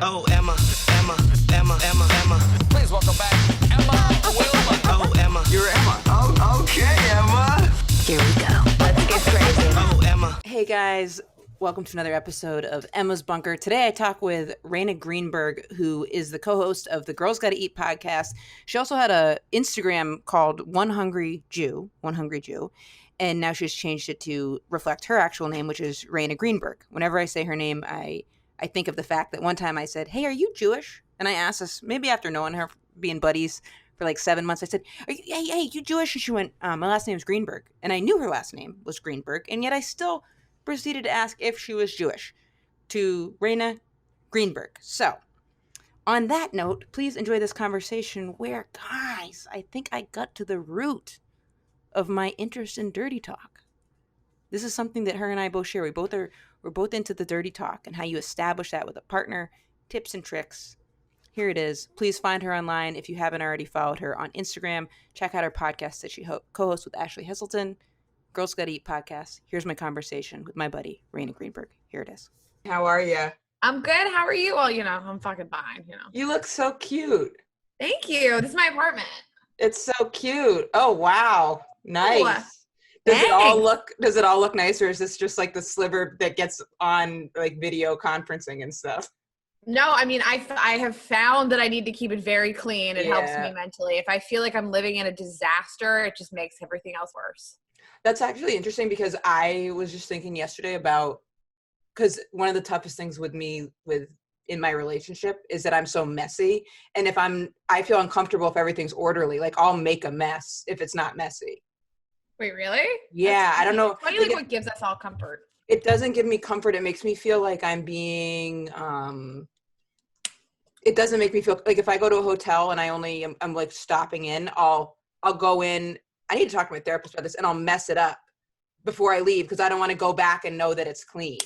Oh, Emma. Please welcome back Emma Willmann. Oh, Emma. You're Emma. Oh, okay, Emma. Here we go. Let's get crazy. Oh, Emma. Hey guys, welcome to another episode of Emma's Bunker. Today I talk with Rayna Greenberg, who is the co-host of the Girls Gotta Eat podcast. She also had a Instagram called One Hungry Jew, and now she's changed it to reflect her actual name, which is Rayna Greenberg. Whenever I say her name, I think of the fact that one time I said, "Hey, are you Jewish?" And I asked this, maybe after knowing her, being buddies for like 7 months, I said, hey, you Jewish? And she went, my last name is Greenberg. And I knew her last name was Greenberg, and yet I still proceeded to ask if she was Jewish to Rayna Greenberg. So, on that note, please enjoy this conversation where, guys, I think I got to the root of my interest in dirty talk. This is something that her and I both share. We're both into the dirty talk and how you establish that with a partner, tips and tricks. Here it is. Please find her online if you haven't already followed her on Instagram. Check out her podcast that she co-hosts with Ashley Heselton, Girls Gotta Eat podcast. Here's my conversation with my buddy, Rayna Greenberg. Here it is. How are you? I'm good. How are you? Well, I'm fucking fine, You look so cute. Thank you. This is my apartment. It's so cute. Oh, wow. Nice. Oh, Does it all look nice, or is this just like the sliver that gets on like video conferencing and stuff? No, I mean, I have found that I need to keep it very clean. It helps me mentally. If I feel like I'm living in a disaster, it just makes everything else worse. That's actually interesting because I was just thinking yesterday about, because one of the toughest things with me in my relationship is that I'm so messy. And I feel uncomfortable if everything's orderly. Like I'll make a mess if it's not messy. Wait, really? Yeah, I don't know. What do you what gives us all comfort? It doesn't give me comfort. It makes me feel like I'm being, it doesn't make me feel like if I go to a hotel and I'm like stopping in, I'll go in. I need to talk to my therapist about this, and I'll mess it up before I leave because I don't want to go back and know that it's clean.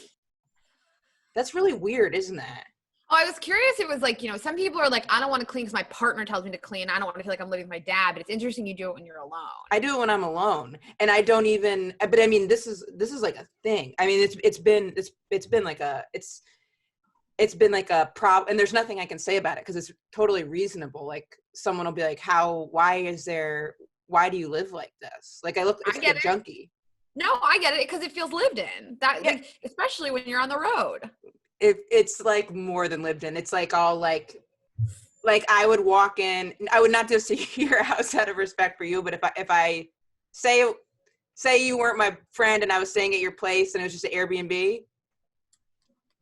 That's really weird, isn't that? Oh, I was curious. It was like, some people are like, I don't want to clean because my partner tells me to clean. I don't want to feel like I'm living with my dad, but it's interesting you do it when you're alone. I do it when I'm alone, and I don't even, but I mean, this is like a thing. I mean, it's been like a problem, and there's nothing I can say about it because it's totally reasonable. Like someone will be like, why do you live like this? Like I look like a junkie. No, I get it because it feels lived in. Especially when you're on the road. It's like more than lived in. It's like all like I would walk in. I would not just see your house out of respect for you, but if I say you weren't my friend and I was staying at your place and it was just an Airbnb,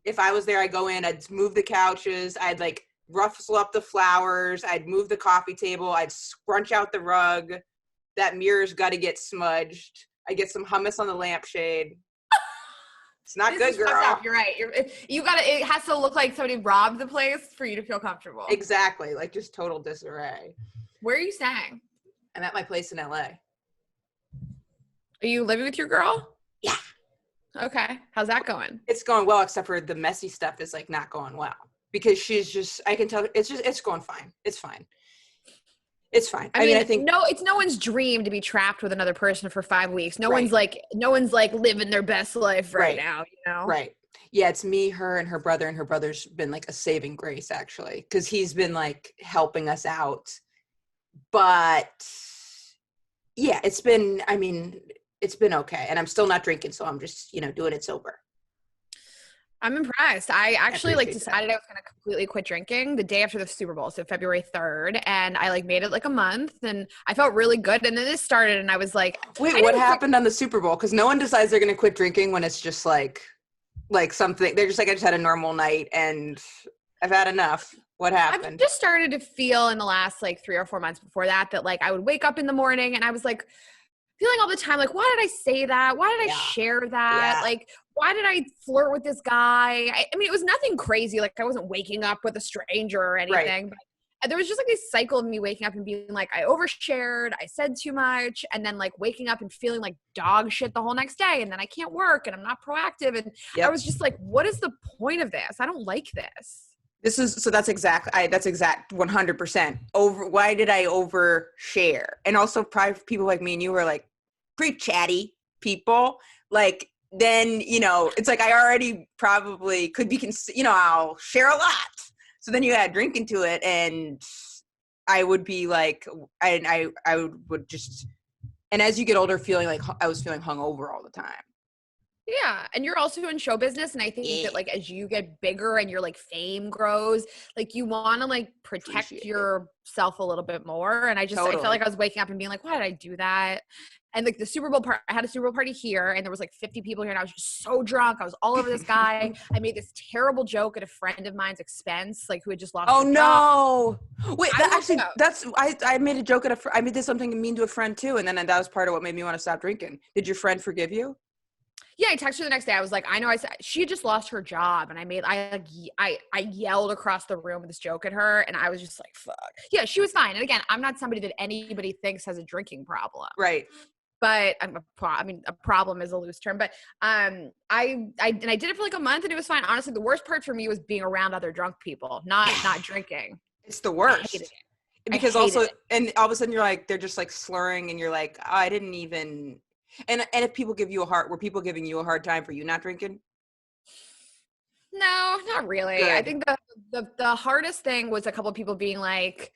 if I was there, I'd go in, I'd move the couches, I'd like rustle up the flowers, I'd move the coffee table, I'd scrunch out the rug. That mirror's got to get smudged. I get some hummus on the lampshade. It's not good, girl. You're right. It has to look like somebody robbed the place for you to feel comfortable. Exactly. Like just total disarray. Where are you staying? I'm at my place in LA. Are you living with your girl? Yeah. Okay. How's that going? It's going well, except for the messy stuff is like not going well because she's just, I can tell it's going fine. It's fine. It's fine. I mean, I think it's no one's dream to be trapped with another person for 5 weeks. No one's like living their best life right now, Right. Yeah, it's me, her, and her brother, and her brother's been like a saving grace actually, because he's been like helping us out. But yeah, it's been okay, and I'm still not drinking, so I'm just doing it sober. I'm impressed. I actually decided I was going to completely quit drinking the day after the Super Bowl, so February 3rd, and I made it like a month, and I felt really good. And then this started, and I was like, "Wait, what happened on the Super Bowl?" Because no one decides they're going to quit drinking when it's just like something. They're just like, "I just had a normal night, and I've had enough." What happened? I've just started to feel in the last 3 or 4 months before that I would wake up in the morning, and I was like, feeling all the time, like, why did I say that? Why did I share that? Yeah. Like, why did I flirt with this guy? I mean, it was nothing crazy. Like, I wasn't waking up with a stranger or anything. Right. But there was just this cycle of me waking up and being like, I overshared, I said too much, and then waking up and feeling like dog shit the whole next day, and then I can't work, and I'm not proactive. And I was just like, what is the point of this? I don't like this. That's exact 100% over. Why did I overshare? And also probably people like me and you were like pretty chatty people. Then, it's like, I already probably could be, I'll share a lot. So then you add drink into it, and I would be like, I would just, and as you get older, feeling like I was feeling hungover all the time. Yeah. And you're also in show business. And I think that like, as you get bigger and your like fame grows, like you want to like protect Appreciate it. yourself a little bit more. And I felt like I was waking up and being like, why did I do that? And like the Super Bowl part, I had a Super Bowl party here and there was like 50 people here and I was just so drunk. I was all over this guy. I made this terrible joke at a friend of mine's expense, like who had just lost Oh job. no. Wait, I made a joke I did something mean to a friend too. And then that was part of what made me want to stop drinking. Did your friend forgive you? Yeah, I texted her the next day. I was like, I know she had just lost her job and I yelled across the room with this joke at her and I was just like, fuck. Yeah, she was fine. And again, I'm not somebody that anybody thinks has a drinking problem. Right. But a problem is a loose term, but I did it for like a month and it was fine. Honestly, the worst part for me was being around other drunk people, not drinking. It's the worst. I hated it. Because also, and all of a sudden you're like, they're just like slurring and you're like, oh, I didn't even. And if people give you were people giving you a hard time for you not drinking? No, not really. Good. I think the hardest thing was a couple of people being like,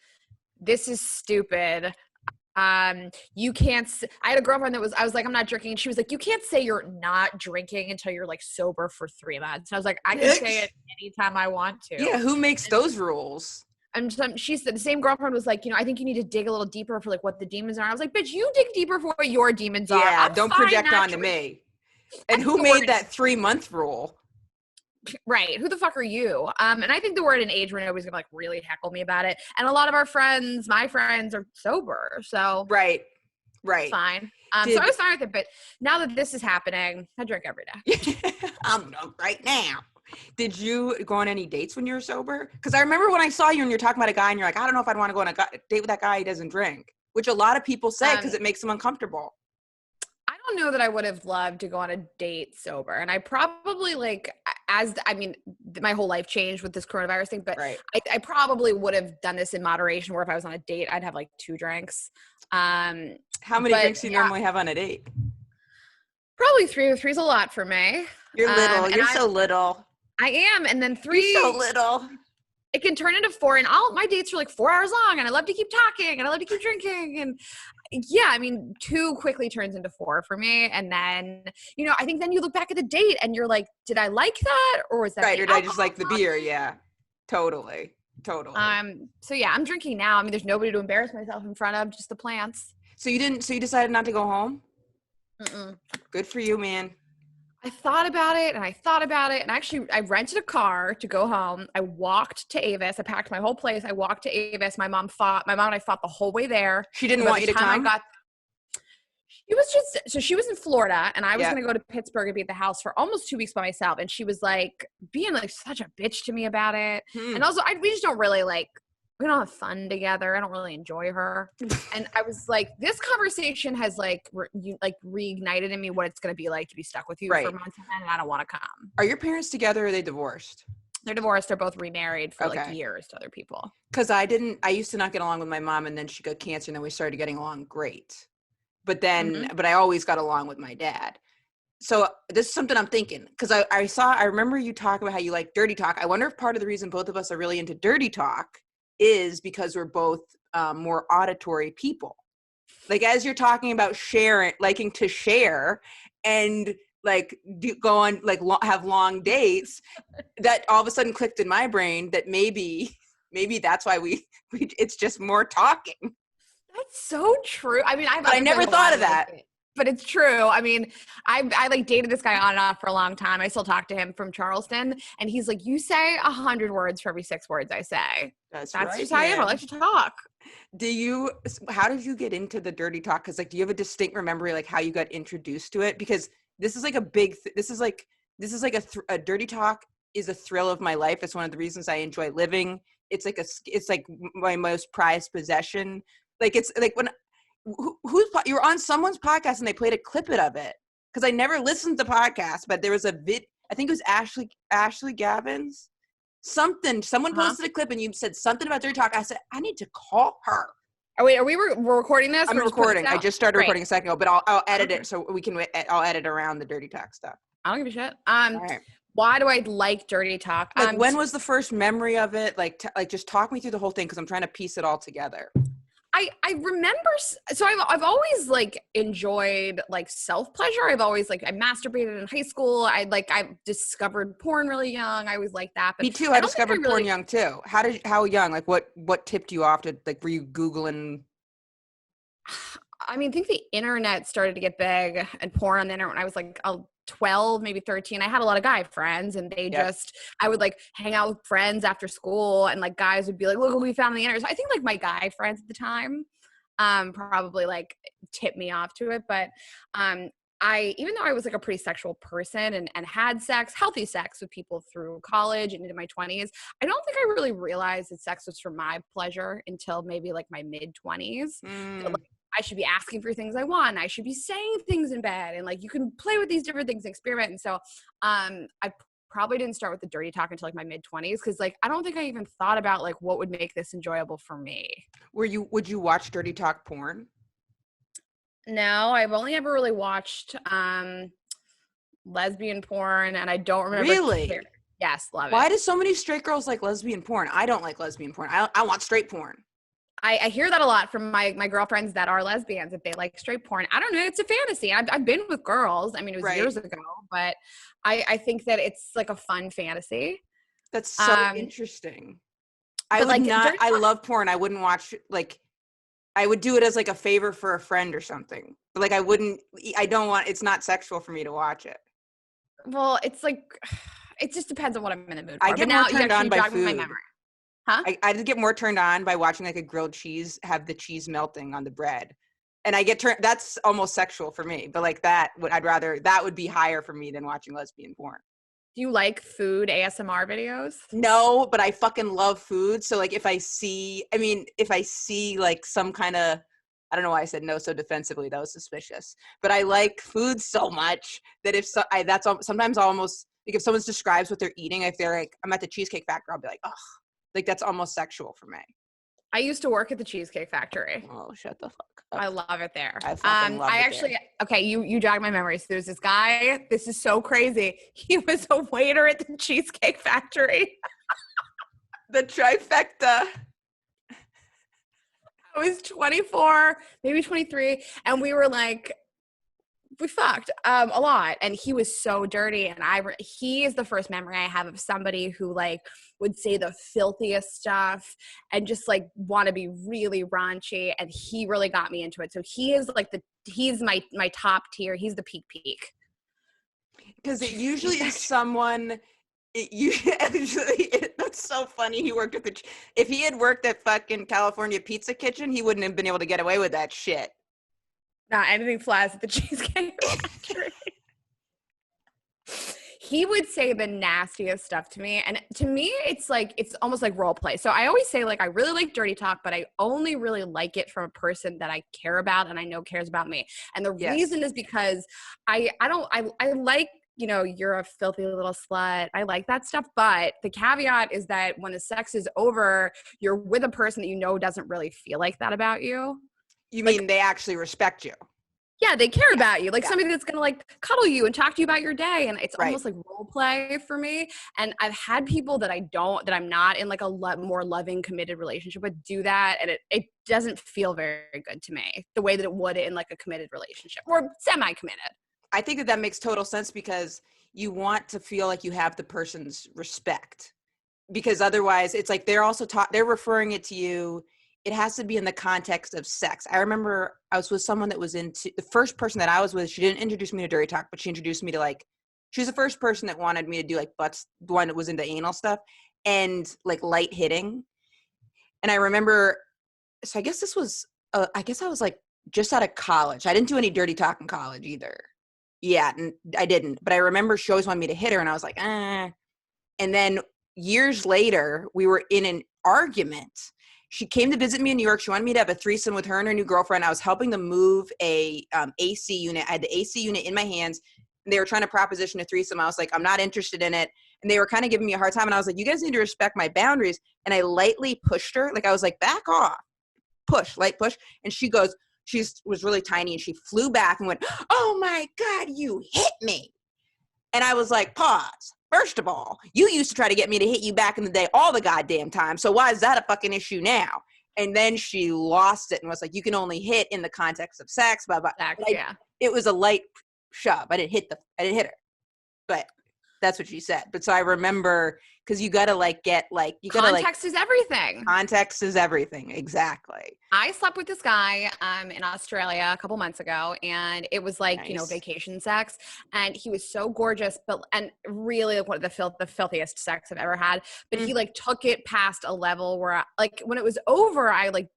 this is stupid. You can't, I had a girlfriend I was like, I'm not drinking. And she was like, you can't say you're not drinking until you're like sober for 3 months. And I was like, I can say it anytime I want to. Yeah. Who makes those rules? And she said, the same girlfriend was like, I think you need to dig a little deeper for like what the demons are. I was like, bitch, you dig deeper for what your demons are. Yeah, I'm don't fine project not onto me. And who made that 3-month rule? Right. Who the fuck are you? And I think that we're at an age where nobody's gonna like really heckle me about it. And a lot of my friends are sober. So Right. it's fine. So I was fine with it, but now that this is happening, I drink every day. I'm drunk right now. Did you go on any dates when you were sober? Because I remember when I saw you and you're talking about a guy and you're like, I don't know if I'd want to go on a date with that guy. He doesn't drink, which a lot of people say because it makes them uncomfortable. I don't know that I would have loved to go on a date sober. And I probably my whole life changed with this coronavirus thing, but right. I probably would have done this in moderation where if I was on a date, I'd have like 2 drinks. How many drinks do you normally have on a date? Probably 3. 3's a lot for me. You're little. You're so little. I am. And then 3. You're so little. It can turn into 4 and all my dates are like 4 hours long and I love to keep talking and I love to keep drinking. And yeah, I mean, 2 quickly turns into 4 for me. And then, I think then you look back at the date and you're like, did I like that? Or was that right? Or did I just like the beer? Yeah, totally. So yeah, I'm drinking now. I mean, there's nobody to embarrass myself in front of, just the plants. So you decided not to go home? Mm-mm. Good for you, man. I thought about it and actually I rented a car to go home. I walked to Avis. I packed my whole place. I walked to Avis. My mom and I fought the whole way there. She didn't want you to come? She was in Florida and I was going to go to Pittsburgh and be at the house for almost 2 weeks by myself. And she was like being like such a bitch to me about it. And also we just don't really we don't have fun together. I don't really enjoy her. And I was like, this conversation has reignited in me what it's going to be like to be stuck with you for months and I don't want to come. Are your parents together or are they divorced? They're divorced. They're both remarried for years to other people. Because I used to not get along with my mom and then she got cancer and then we started getting along great. But then, but I always got along with my dad. So this is something I'm thinking. Because I remember you talk about how you like dirty talk. I wonder if part of the reason both of us are really into dirty talk is because we're both more auditory people. Like as you're talking about liking to share and go on have long dates, that all of a sudden clicked in my brain that maybe that's why we it's just more talking. That's so true. I mean, I never thought of that. But it's true. I mean, I dated this guy on and off for a long time. I still talk to him from Charleston. And he's like, you say 100 words for every 6 words I say. That's right, just how I am. I like to talk. How did you get into the dirty talk? Because do you have a distinct memory, how you got introduced to it? Because this is like a big, a dirty talk is a thrill of my life. It's one of the reasons I enjoy living. It's like my most prized possession. It's like when, you were on someone's podcast and they played a clip of it because I never listened to the podcast, but there was I think it was Ashley Gavin's someone posted a clip and you said something about dirty talk. I said, I need to call her. Oh wait, we're recording this? I'm recording. I just started recording a second ago, but I'll edit it so I'll edit around the dirty talk stuff. I don't give a shit. All right. Why do I like dirty talk? Like, when was the first memory of it? Like, just talk me through the whole thing because I'm trying to piece it all together. I remember, so I've always like enjoyed like self-pleasure. I've always like, I masturbated in high school. I discovered porn really young. I always liked that. But Me too. I discovered porn young too. How young? Like what tipped you off to, like, were you Googling? I mean, I think the internet started to get big and porn on the internet when I was like 12, maybe 13. I had a lot of guy friends and they I would like hang out with friends after school and like guys would be like, look what we found on the internet. So I think like my guy friends at the time probably like tipped me off to it. But even though I was like a pretty sexual person and had healthy sex with people through college and into my 20s, I don't think I really realized that sex was for my pleasure until maybe like my mid 20s. So, like, I should be asking for things I want. I should be saying things in bed, and like you can play with these different things and experiment. And so I probably didn't start with the dirty talk until like my mid 20s because like I don't think I even thought about like what would make this enjoyable for me. Would you watch dirty talk porn? No, I've only ever really watched lesbian porn, and I don't remember. Really? Yes, love it. Why do so many straight girls like lesbian porn? I don't like lesbian porn. I want straight porn. I hear that a lot from my girlfriends that are lesbians, that they like straight porn. I don't know. It's a fantasy. I've been with girls. I mean, it was years ago, but I think that it's like a fun fantasy. That's so interesting. I love porn. I wouldn't watch, like, I would do it as like a favor for a friend or something. But like it's not sexual for me to watch it. Well, it's like, it just depends on what I'm in the mood for. I get more turned on by food. My memory. Huh? I just get more turned on by watching like a grilled cheese have the cheese melting on the bread. And I get that's almost sexual for me. But like that would be higher for me than watching lesbian porn. Do you like food ASMR videos? No, but I fucking love food. So like if I see like some kind of, I don't know why I said no so defensively, that was suspicious. But I like food so much that sometimes I'll almost, like if someone describes what they're eating, if they're like, I'm at the Cheesecake Factory, I'll be like, ugh. Like, that's almost sexual for me. I used to work at the Cheesecake Factory. Oh, shut the fuck up. I love it there. I fucking love it there. Okay, you jogged my memory. So there's this guy, this is so crazy. He was a waiter at the Cheesecake Factory. The trifecta. I was 24, maybe 23, and we were like, we fucked a lot, and he was so dirty, and he is the first memory I have of somebody who like would say the filthiest stuff and just like want to be really raunchy, and he really got me into it. So he is like he's my top tier. He's the peak. Because it usually is someone. That's so funny. He worked at if he had worked at fucking California Pizza Kitchen, he wouldn't have been able to get away with that shit. Not anything flies at the Cheesecake Factory. He would say the nastiest stuff to me. And to me, it's almost like role play. So I always say like, I really like dirty talk, but I only really like it from a person that I care about and I know cares about me. And the reason is because I like, you know, you're a filthy little slut. I like that stuff. But the caveat is that when the sex is over, you're with a person that you know doesn't really feel like that about you. You mean they actually respect you? Yeah, they care about you. Like somebody that's going to like cuddle you and talk to you about your day. And it's almost like role play for me. And I've had people that I'm not in like a more loving, committed relationship with do that. And it doesn't feel very good to me the way that it would in like a committed relationship or semi-committed. I think that makes total sense because you want to feel like you have the person's respect, because otherwise it's like they're also they're referring it to you. It has to be in the context of sex. I remember I was with someone that was into the first person that I was with. She didn't introduce me to dirty talk, but she introduced me to like, she was the first person that wanted me to do like butts, the one that was into anal stuff and like light hitting. And I remember, so I guess this was, I guess I was like just out of college. I didn't do any dirty talk in college either. Yeah, I didn't. But I remember she always wanted me to hit her and I was like, eh. And then years later, we were in an argument. She came to visit me in New York. She wanted me to have a threesome with her and her new girlfriend. I was helping them move a AC unit. I had the AC unit in my hands. And they were trying to proposition a threesome. I was like, I'm not interested in it. And they were kind of giving me a hard time. And I was like, you guys need to respect my boundaries. And I lightly pushed her. Like I was like, back off. Push, light push. And she goes, was really tiny. And she flew back and went, oh my God, you hit me. And I was like, pause. first of all, you used to try to get me to hit you back in the day all the goddamn time. So why is that a fucking issue now? And then she lost it and was like, you can only hit in the context of sex, blah, blah. It was a light shove. I didn't hit her. But that's what she said. But so I remember, because you got to like get like, you got to like. Context is everything. Context is everything. Exactly. I slept with this guy in Australia a couple months ago, and it was like, Nice. vacation sex. And he was so gorgeous, and really one of the filthiest sex I've ever had. But he like took it past a level where like when it was over, I liked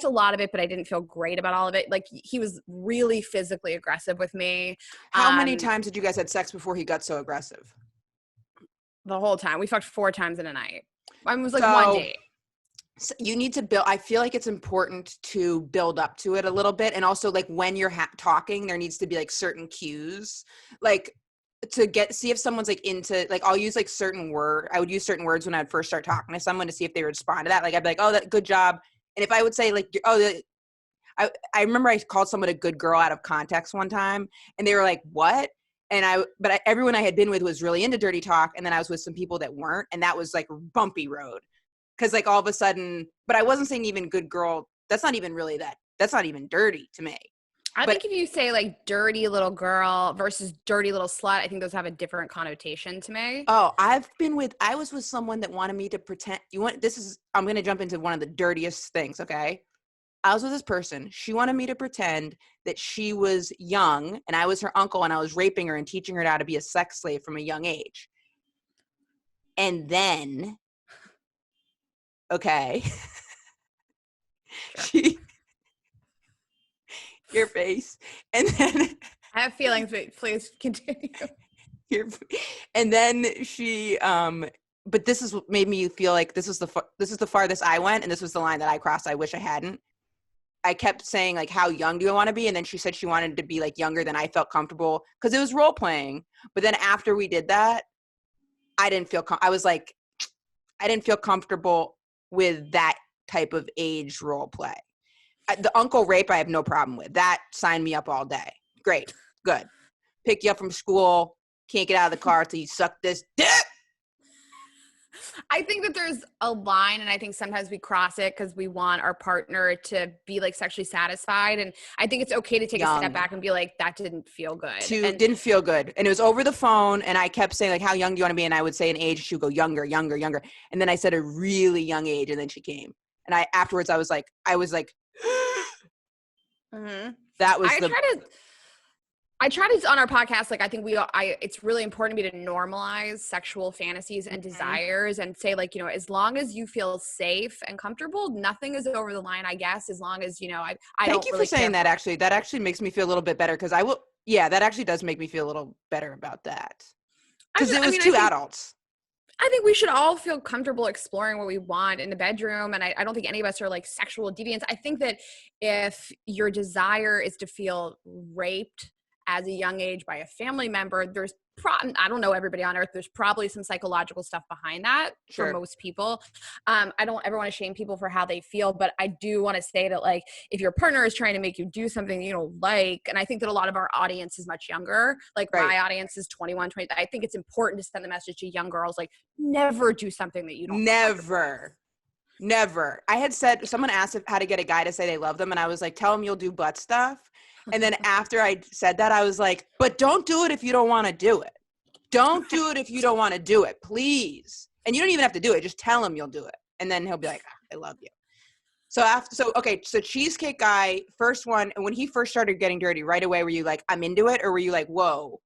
a lot of it, but I didn't feel great about all of it. Like he was really physically aggressive with me. How many times did you guys had sex before he got so aggressive? The whole time. We fucked 4 times in a night. It was like one date. So you need to build. I feel like it's important to build up to it a little bit. And also like when you're talking, there needs to be like certain cues, like to see if someone's like into, like I'll use like I would use certain words when I'd first start talking to someone to see if they respond to that. Like I'd be like, oh, that good job. And if I would say like, I remember I called someone a good girl out of context one time and they were like, what? And everyone I had been with was really into dirty talk. And then I was with some people that weren't. And that was like a bumpy road. Cause like all of a sudden, but I wasn't saying even good girl. That's not even dirty to me. I think if you say like dirty little girl versus dirty little slut, I think those have a different connotation to me. Oh, I was with someone that wanted me to pretend I'm going to jump into one of the dirtiest things. Okay. I was with this person. She wanted me to pretend that she was young and I was her uncle and I was raping her and teaching her how to be a sex slave from a young age. And then, okay, your face. And then I have feelings, but please continue. And then she, but this is what made me feel like this is the farthest I went. And this was the line that I crossed. I wish I hadn't. I kept saying like, how young do I want to be? And then she said she wanted to be like younger than I felt comfortable because it was role playing. But then after we did that, I didn't feel, I didn't feel comfortable with that type of age role play. The uncle rape, I have no problem with. That signed me up all day. Great. Good. Pick you up from school. Can't get out of the car till you suck this dick. I think that there's a line, and I think sometimes we cross it because we want our partner to be like sexually satisfied. And I think it's okay to take a step back and be like, that didn't feel good. Didn't feel good. And it was over the phone. And I kept saying like, how young do you want to be? And I would say an age. She would go younger. And then I said a really young age. And then she came. And afterwards I was like, mm-hmm. That was I try to on our podcast, like I think it's really important to me to normalize sexual fantasies and desires and say like, as long as you feel safe and comfortable, nothing is over the line, I guess, as long as, I Thank you for saying that actually. That actually makes me feel a little bit better because that actually does make me feel a little better about that. Because it was two adults. I think we should all feel comfortable exploring what we want in the bedroom. And I don't think any of us are like sexual deviants. I think that if your desire is to feel raped as a young age by a family member, there's I don't know everybody on earth. There's probably some psychological stuff behind that for most people. I don't ever want to shame people for how they feel, but I do want to say that like, if your partner is trying to make you do something you don't like, and I think that a lot of our audience is much younger, like my audience is 21, 20. I think it's important to send the message to young girls, like never do something that you don't Never. I had said, someone asked how to get a guy to say they love them. And I was like, tell him you'll do butt stuff. And then after I said that, I was like, but don't do it if you don't want to do it. Don't do it if you don't want to do it, please. And you don't even have to do it. Just tell him you'll do it. And then he'll be like, I love you. So Cheesecake Guy, first one, and when he first started getting dirty, right away, were you like, I'm into it? Or were you like, whoa?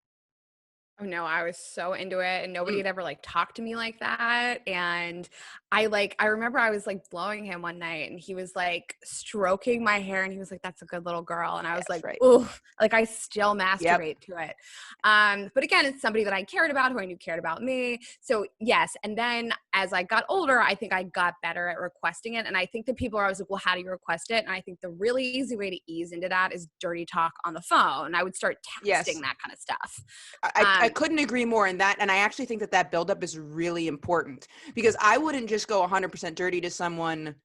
Oh no, I was so into it and nobody had ever like talked to me like that. And I remember I was like blowing him one night and he was like stroking my hair and he was like, that's a good little girl. And I was ooh, like I still masturbate to it. But again, it's somebody that I cared about, who I knew cared about me. So yes. And then as I got older, I think I got better at requesting it. And I think that people are always like, well, how do you request it? And I think the really easy way to ease into that is dirty talk on the phone. I would start texting that kind of stuff. I couldn't agree more in that. And I actually think that buildup is really important because I wouldn't just go 100% dirty to someone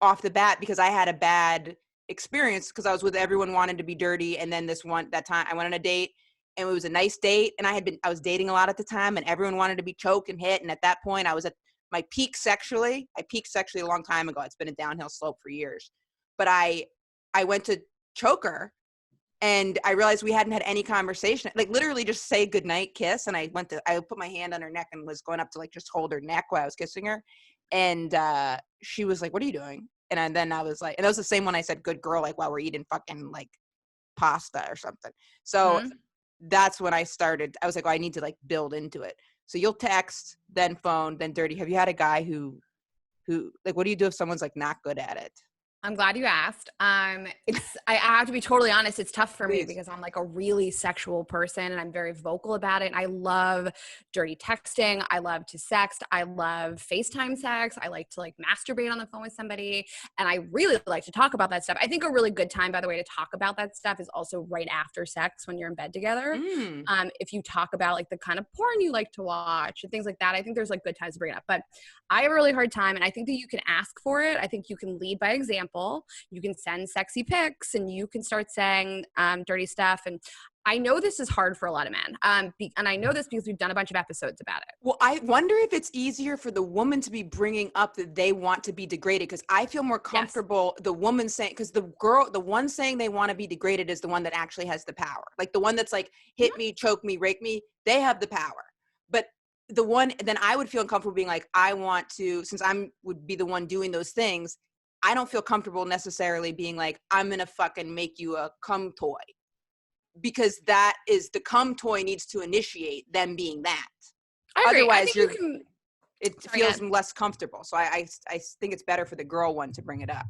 off the bat because I had a bad experience because I was with everyone wanted to be dirty. And then that time I went on a date and it was a nice date. And I was dating a lot at the time, and everyone wanted to be choked and hit. And at that point I was at my peak sexually. I peaked sexually a long time ago. It's been a downhill slope for years. But I went to choke her, and I realized we hadn't had any conversation, like literally just say goodnight, kiss. And I put my hand on her neck and was going up to like just hold her neck while I was kissing her. And she was like, what are you doing? And then I was like, and that was the same one I said, good girl, like while we're eating fucking like pasta or something. So that's when I started. I was like, oh, I need to like build into it. So you'll text, then phone, then dirty. Have you had a guy who like, what do you do if someone's like not good at it? I'm glad you asked. I have to be totally honest. It's tough for me Please. because I'm like a really sexual person and I'm very vocal about it. And I love dirty texting. I love to sext. I love FaceTime sex. I like to like masturbate on the phone with somebody. And I really like to talk about that stuff. I think a really good time, by the way, to talk about that stuff is also right after sex when you're in bed together. If you talk about like the kind of porn you like to watch and things like that, I think there's like good times to bring it up. But I have a really hard time, and I think that you can ask for it. I think you can lead by example. You can send sexy pics, and you can start saying dirty stuff. And I know this is hard for a lot of men. And I know this because we've done a bunch of episodes about it. Well, I wonder if it's easier for the woman to be bringing up that they want to be degraded, because I feel more comfortable the woman saying, because the one saying they want to be degraded is the one that actually has the power. Like the one that's like, hit me, choke me, rape me, they have the power. But the one, then I would feel uncomfortable being like, I want to, since would be the one doing those things, I don't feel comfortable necessarily being like, I'm going to fucking make you a cum toy, because that is, the cum toy needs to initiate them being that. I agree. Otherwise it feels less comfortable. So I think it's better for the girl one to bring it up.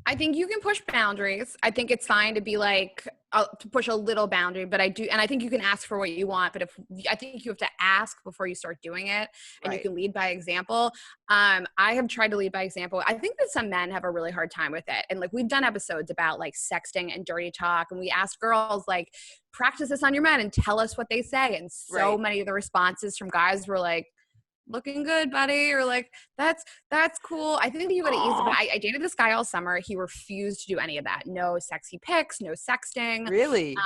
I think you can push boundaries. I think it's fine to be like, to push a little boundary, but I think you can ask for what you want, but I think you have to ask before you start doing it, and you can lead by example. I have tried to lead by example. I think that some men have a really hard time with it. And like, we've done episodes about like sexting and dirty talk, and we ask girls like, practice this on your men and tell us what they say. And so many of the responses from guys were like, looking good, buddy, or like, that's cool. I think that you gotta ease it. But I dated this guy all summer. He refused to do any of that. No sexy pics, no sexting. Really?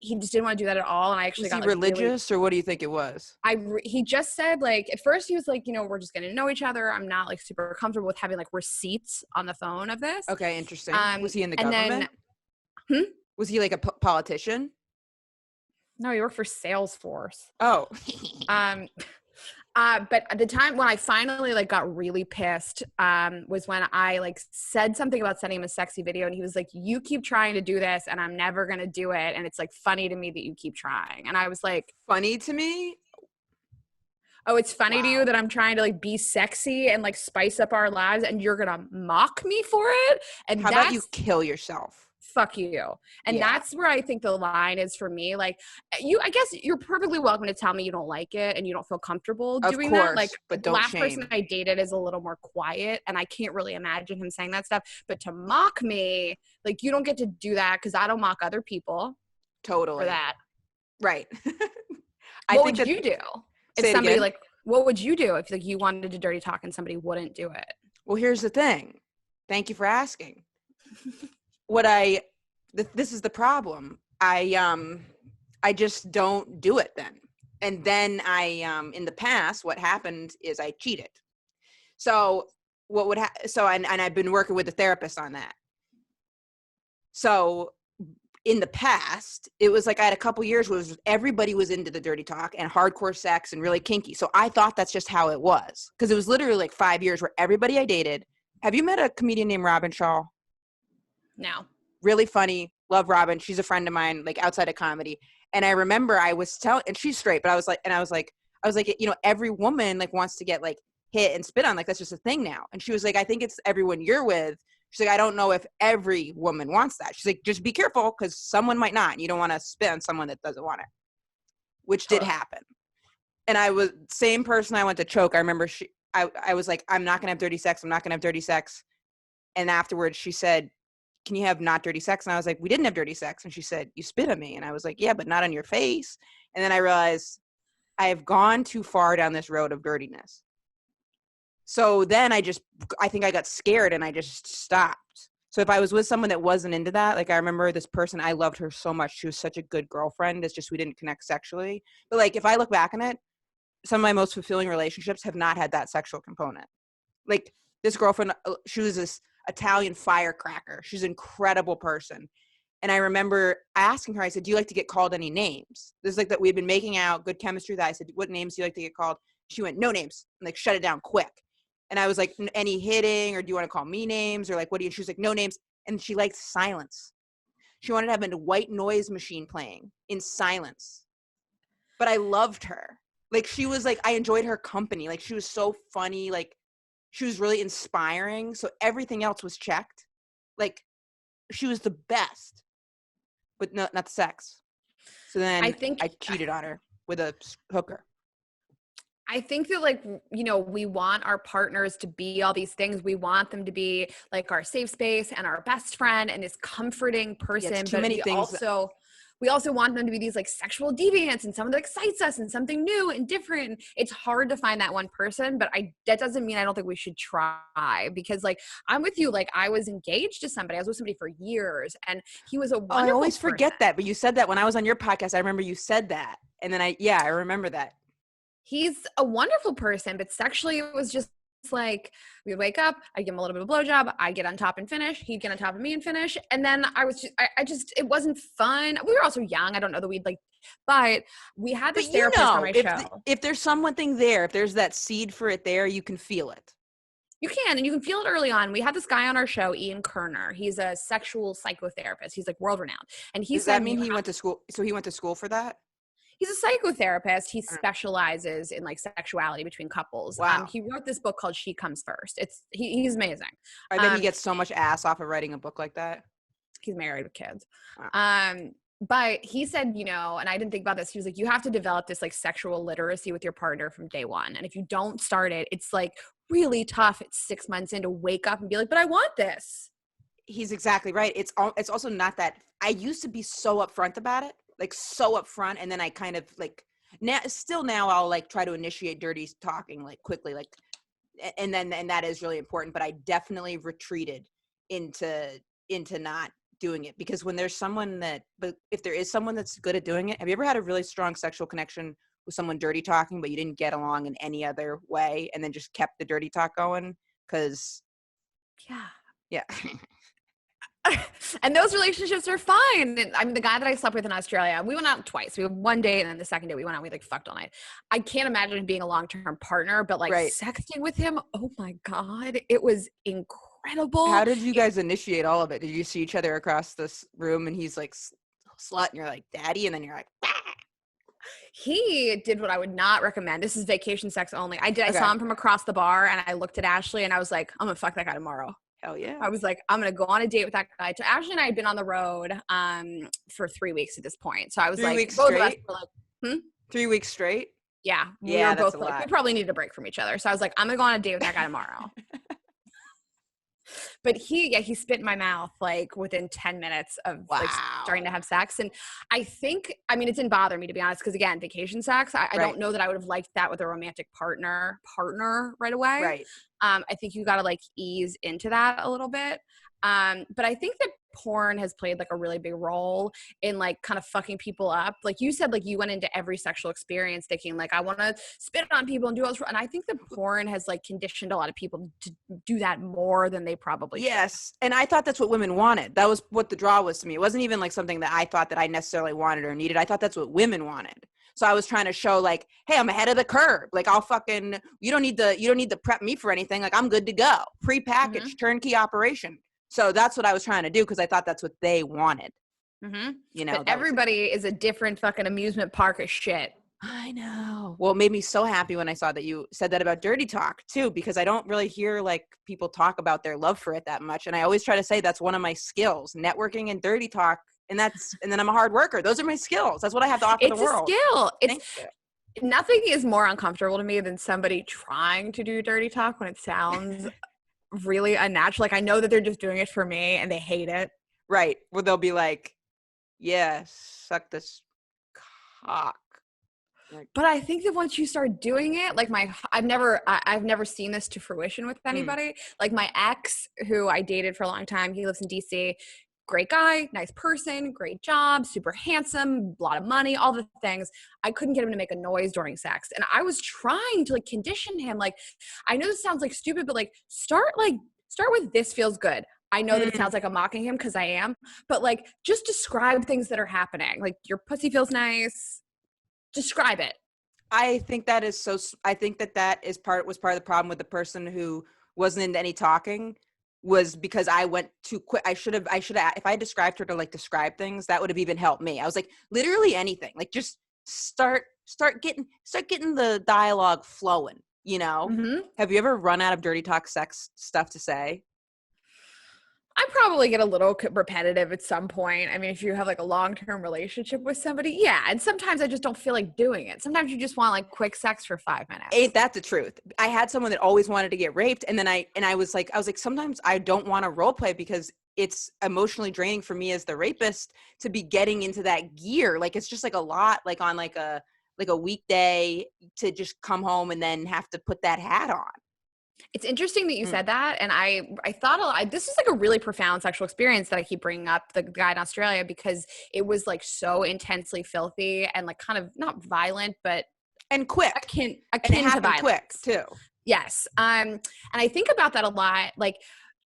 He just didn't want to do that at all. And I actually was he religious, or what do you think it was? He just said like, at first he was like, we're just getting to know each other. I'm not like super comfortable with having like receipts on the phone of this. Okay, interesting. Was he in the government? Was he like a politician? No, he worked for Salesforce. Oh. But at the time when I finally like got really pissed, was when I like said something about sending him a sexy video, and he was like, you keep trying to do this and I'm never going to do it. And it's like funny to me that you keep trying. And I was like, funny to me? Oh, it's funny to you that I'm trying to like be sexy and like spice up our lives, and you're going to mock me for it? And how about you kill yourself? Fuck you. And that's where I think the line is for me. Like, I guess you're perfectly welcome to tell me you don't like it and you don't feel comfortable doing that. Like, but the last person I dated is a little more quiet, and I can't really imagine him saying that stuff. But to mock me, like, you don't get to do that, because I don't mock other people. Totally. For that. Right. What would you do if somebody like, what would you do if like you wanted to dirty talk and somebody wouldn't do it? Well, here's the thing. Thank you for asking. This is the problem. I just don't do it then. And then in the past, what happened is I cheated. So and I've been working with a therapist on that. So in the past, it was like I had a couple years where everybody was into the dirty talk and hardcore sex and really kinky. So I thought that's just how it was, because it was literally like 5 years where everybody I dated. Have you met a comedian named Robin Shaw? No. Really funny. Love Robin. She's a friend of mine, like outside of comedy. And I remember I was and she's straight, but I was like, every woman like wants to get like hit and spit on. Like, that's just a thing now. And she was like, I think it's everyone you're with. She's like, I don't know if every woman wants that. She's like, just be careful, because someone might not. And you don't want to spit on someone that doesn't want it, which did happen. And I was same person I went to choke. I remember I was like, I'm not going to have dirty sex. I'm not going to have dirty sex. And afterwards she said, can you have not dirty sex? And I was like, we didn't have dirty sex. And she said, you spit on me. And I was like, yeah, but not on your face. And then I realized I have gone too far down this road of dirtiness. So then I think I got scared and I just stopped. So if I was with someone that wasn't into that, like I remember this person, I loved her so much. She was such a good girlfriend. It's just we didn't connect sexually. But like if I look back on it, some of my most fulfilling relationships have not had that sexual component. Like this girlfriend, she was this Italian firecracker. She's an incredible person. And I remember asking her, I said, do you like to get called any names? This is like that we'd been making out, good chemistry. That I said, what names do you like to get called? She went, no names. And like shut it down quick. And I was like, any hitting, or do you want to call me names? Or like, what do you, she was like, no names. And she liked silence. She wanted to have a white noise machine playing in silence. But I loved her. Like, she was like, I enjoyed her company. Like, she was so funny. Like, she was really inspiring. So everything else was checked. Like, she was the best, but not the sex. So then I cheated on her with a hooker. I think that, like, you know, we want our partners to be all these things. We want them to be like our safe space and our best friend and this comforting person. Yeah, but we also want them to be these like sexual deviants and someone that excites us and something new and different. It's hard to find that one person, but that doesn't mean I don't think we should try, because like I'm with you. Like I was engaged to somebody. I was with somebody for years and he was a wonderful I always forget person. that, but you said that when I was on your podcast. I remember you said that. And then I remember that. He's a wonderful person, but sexually it was just like we would wake up, I'd give him a little bit of a blowjob, I'd get on top and finish, he'd get on top of me and finish. And then it wasn't fun. We were also young. I don't know that we'd like, but we had this therapist on my show. If there's something there, if there's that seed for it there, you can feel it. You can, and you can feel it early on. We had this guy on our show, Ian Kerner. He's a sexual psychotherapist. He's like world renowned. And Does that mean he went to school? So he went to school for that? He's a psychotherapist. He specializes in like sexuality between couples. Wow. He wrote this book called She Comes First. He's amazing. I bet he gets so much ass off of writing a book like that. He's married with kids. Wow. But he said, you know, and I didn't think about this. He was like, you have to develop this like sexual literacy with your partner from day one. And if you don't start it, it's like really tough at 6 months in to wake up and be like, but I want this. He's exactly right. It's also not that. I used to be so upfront about it. Like so upfront, and then I kind of like now I'll like try to initiate dirty talking like quickly, like and that is really important. But I definitely retreated into not doing it, because when there's someone but if there is someone that's good at doing it, have you ever had a really strong sexual connection with someone dirty talking, but you didn't get along in any other way, and then just kept the dirty talk going? Because yeah. And those relationships are fine. And, I mean, the guy that I slept with in Australia, we went out twice. We had one day, and then the second day we went out, we like fucked all night. I can't imagine him being a long-term partner, but like sexting with him, oh my God, it was incredible. How did you guys initiate all of it? Did you see each other across this room and he's like slut and you're like daddy, and then you're like, bah! He did what I would not recommend. This is vacation sex only. I saw him from across the bar, and I looked at Ashley and I was like, I'm gonna fuck that guy tomorrow. Hell yeah. I was like, I'm going to go on a date with that guy. So Ashley and I had been on the road for 3 weeks at this point. So I was 3 weeks both of us straight? were like, 3 weeks straight? Yeah. Yeah, we were both that's a lot. we probably needed a break from each other. So I was like, I'm going to go on a date with that guy tomorrow. But he spit in my mouth like within 10 minutes of like starting to have sex. And I mean, it didn't bother me, to be honest, because again, vacation sex, I don't know that I would have liked that with a romantic partner right away. Right. I think you got to like ease into that a little bit. But I think that porn has played like a really big role in like kind of fucking people up. Like you said, like you went into every sexual experience thinking like, I want to spit on people and do all this. And I think that porn has like conditioned a lot of people to do that more than they probably should. Yes. And I thought that's what women wanted. That was what the draw was to me. It wasn't even like something that I thought that I necessarily wanted or needed. I thought that's what women wanted. So I was trying to show like, hey, I'm ahead of the curve. Like I'll fucking, you don't need to prep me for anything. Like I'm good to go. Prepackaged, turnkey operation. So that's what I was trying to do, because I thought that's what they wanted. Mm-hmm. You know, but everybody is a different fucking amusement park of shit. I know. Well, it made me so happy when I saw that you said that about dirty talk too, because I don't really hear like people talk about their love for it that much. And I always try to say that's one of my skills, networking and dirty talk. And then I'm a hard worker. Those are my skills. That's what I have to offer the world. It's a skill. Nothing is more uncomfortable to me than somebody trying to do dirty talk when it sounds really unnatural. Like I know that they're just doing it for me and they hate it. Right. Well, they'll be like, yeah, suck this cock. Right. But I think that once you start doing it, like I've never seen this to fruition with anybody. Like my ex, who I dated for a long time, he lives in DC. Great guy, nice person, great job, super handsome, a lot of money, all the things. I couldn't get him to make a noise during sex. And I was trying to like condition him. Like, I know this sounds like stupid, but like start with this feels good. I know that it sounds like I'm mocking him because I am, but like just describe things that are happening. Like your pussy feels nice. Describe it. I think that is I think that was part of the problem with the person who wasn't into any talking, was because I went too quick. I should have, if I described her to like describe things, that would have even helped me. I was like, literally anything, like just start getting the dialogue flowing, you know? Mm-hmm. Have you ever run out of dirty talk sex stuff to say? I probably get a little repetitive at some point. I mean, if you have like a long-term relationship with somebody, yeah. And sometimes I just don't feel like doing it. Sometimes you just want like quick sex for 5 minutes. Ain't that the truth? I had someone that always wanted to get raped, and then I was like, sometimes I don't want to role play because it's emotionally draining for me as the rapist to be getting into that gear. Like it's just like a lot, like on like a weekday to just come home and then have to put that hat on. It's interesting that you said that. And I thought this is like a really profound sexual experience that I keep bringing up, the guy in Australia, because it was like so intensely filthy and like kind of not violent, but and quick. Akin and to violence. Quick too. Yes. And I think about that a lot. Like,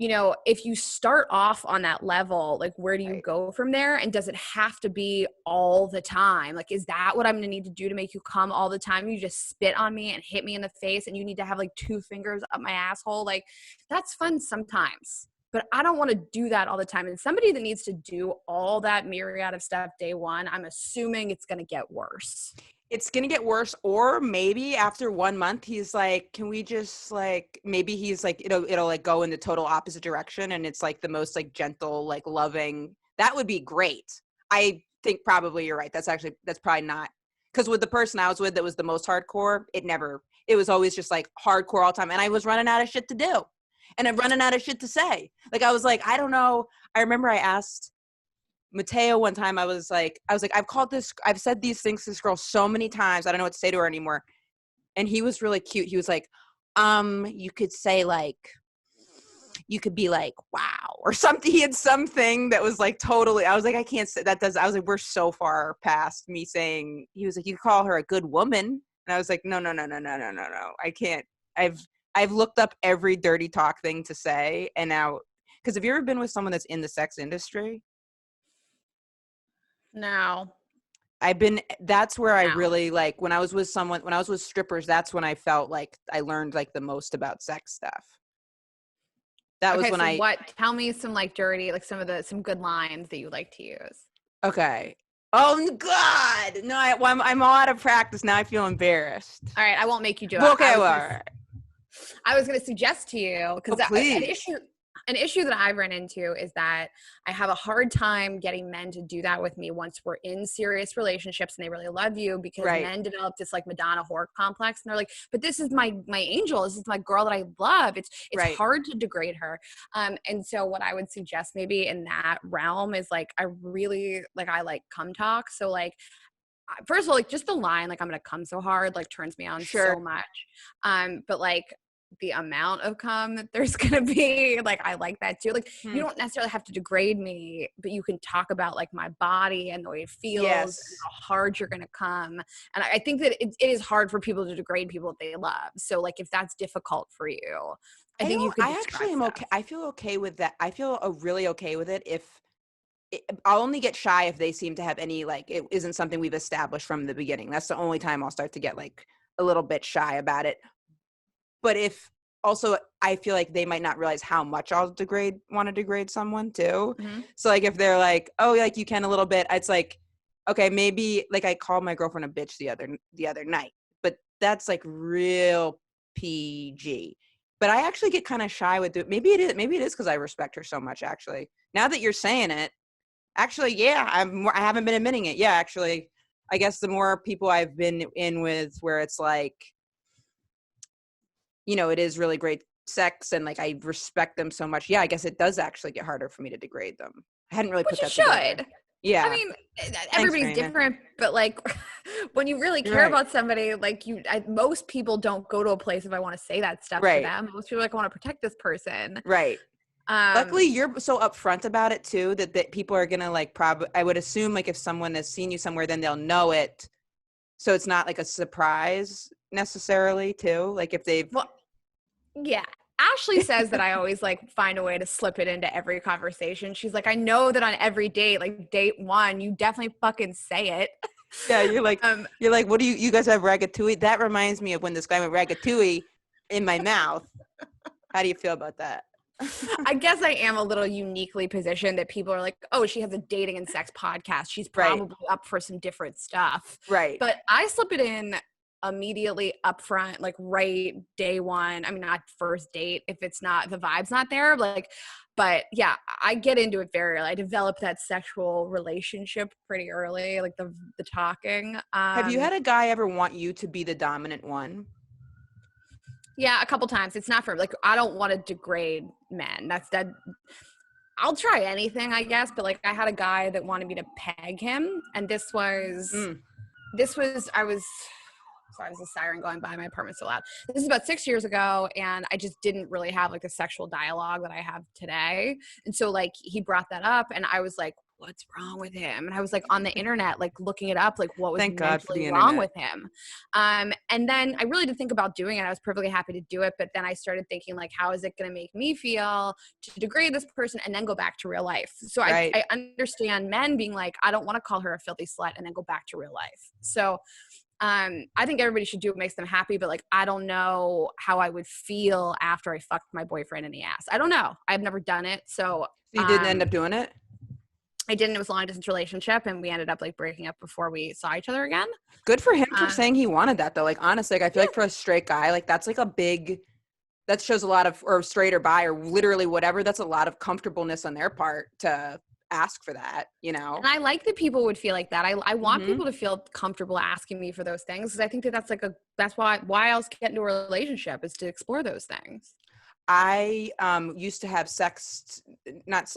you know, if you start off on that level, like where do you go from there? And does it have to be all the time? Like, is that what I'm going to need to do to make you come all the time? You just spit on me and hit me in the face and you need to have like 2 fingers up my asshole. Like that's fun sometimes, but I don't want to do that all the time. And somebody that needs to do all that myriad of stuff day one, I'm assuming it's going to get worse. It's going to get worse, or maybe after 1 month, he's like, can we just like, maybe he's like, it'll like go in the total opposite direction. And it's like the most like gentle, like loving, that would be great. I think probably you're right. That's probably not, because with the person I was with that was the most hardcore, it was always just like hardcore all the time. And I was running out of shit to do and I'm running out of shit to say. Like, I was like, I don't know. I remember I asked Matteo one time, I was like, I've said these things to this girl so many times, I don't know what to say to her anymore. And he was really cute. He was like, you could say like, you could be like, wow, or something. He had something that was like totally, I was like, I can't say that I was like, we're so far past me saying, he was like, you call her a good woman. And I was like, no, I can't. I've looked up every dirty talk thing to say. And now, because have you ever been with someone that's in the sex industry? No. That's where I really like, when I was with strippers, that's when I felt like I learned like the most about sex stuff. That was when tell me some like dirty, like some good lines that you like to use. Okay. Oh God. No, I'm all out of practice. Now I feel embarrassed. All right. I won't make you do it. Okay. All right. I was going to suggest to you, because an issue that I've run into is that I have a hard time getting men to do that with me once we're in serious relationships and they really love you, because men develop this like Madonna whore complex and they're like, but this is my angel. This is my girl that I love. It's hard to degrade her. And so what I would suggest maybe in that realm is like, I like cum talk. So like, first of all, like just the line, like I'm going to come so hard, like turns me on so much. But like, the amount of cum that there's gonna be, like I like that too. Like you don't necessarily have to degrade me, but you can talk about like my body and the way it feels, and how hard you're gonna come. And I think that it is hard for people to degrade people that they love. So like if that's difficult for you, I think you could. I actually am okay. I feel okay with that. I feel really okay with it I'll only get shy if they seem to have any, like, it isn't something we've established from the beginning. That's the only time I'll start to get like a little bit shy about it. But if also, I feel like they might not realize how much I'll want to degrade someone too. Mm-hmm. So like if they're like, oh, like you can a little bit, it's like, okay, maybe like I called my girlfriend a bitch the other night, but that's like real PG. But I actually get kind of shy with it. Maybe it is because I respect her so much. Actually, now that you're saying it, actually, yeah, I haven't been admitting it. Yeah, actually, I guess the more people I've been in with where it's like, you know, it is really great sex and like I respect them so much. Yeah, I guess it does actually get harder for me to degrade them. I hadn't really put that together. Yeah. I mean, everybody's Rayna. different, but like when you really care about somebody, like most people don't go to a place if I want to say that stuff to them. Most people are like, I want to protect this person. Right. Luckily, you're so upfront about it too that people are gonna like I would assume like if someone has seen you somewhere, then they'll know it. So it's not like a surprise necessarily too. Like if they've yeah. Ashley says that I always like find a way to slip it into every conversation. She's like, I know that on every date, like date 1, you definitely fucking say it. Yeah, you're like, what do you guys have ratatouille? That reminds me of when this guy went ratatouille in my mouth. How do you feel about that? I guess I am a little uniquely positioned that people are like, oh, she has a dating and sex podcast. She's probably up for some different stuff. Right. But I slip it in immediately upfront, like right day 1. I mean, not first date if it's not, the vibe's not there. Like, but yeah, I get into it very early. I develop that sexual relationship pretty early, like the talking. Have you had a guy ever want you to be the dominant one? Yeah, a couple times. It's not for like, I don't want to degrade men. That's that. I'll try anything, I guess. But like, I had a guy that wanted me to peg him, and this was, sorry, there's a siren going by. My apartment's so loud. This is about 6 years ago, and I just didn't really have like the sexual dialogue that I have today. And so like he brought that up, and I was like, what's wrong with him? And I was like on the internet, like looking it up, like what was mentally wrong with him. And then I really did think about doing it. I was perfectly happy to do it. But then I started thinking like, how is it going to make me feel to degrade this person and then go back to real life? So I understand men being like, I don't want to call her a filthy slut and then go back to real life. So I think everybody should do what makes them happy, but like, I don't know how I would feel after I fucked my boyfriend in the ass. I don't know. I've never done it. So you didn't end up doing it? I didn't. It was a long distance relationship, and we ended up like breaking up before we saw each other again. Good for him for saying he wanted that though. Like honestly, like I feel like for a straight guy, like that's like that shows a lot of, or straight or bi or literally whatever, that's a lot of comfortableness on their part to ask for that, you know? And I like that people would feel like that. I want people to feel comfortable asking me for those things, because I think that that's why else get into a relationship is to explore those things. I used to have it's not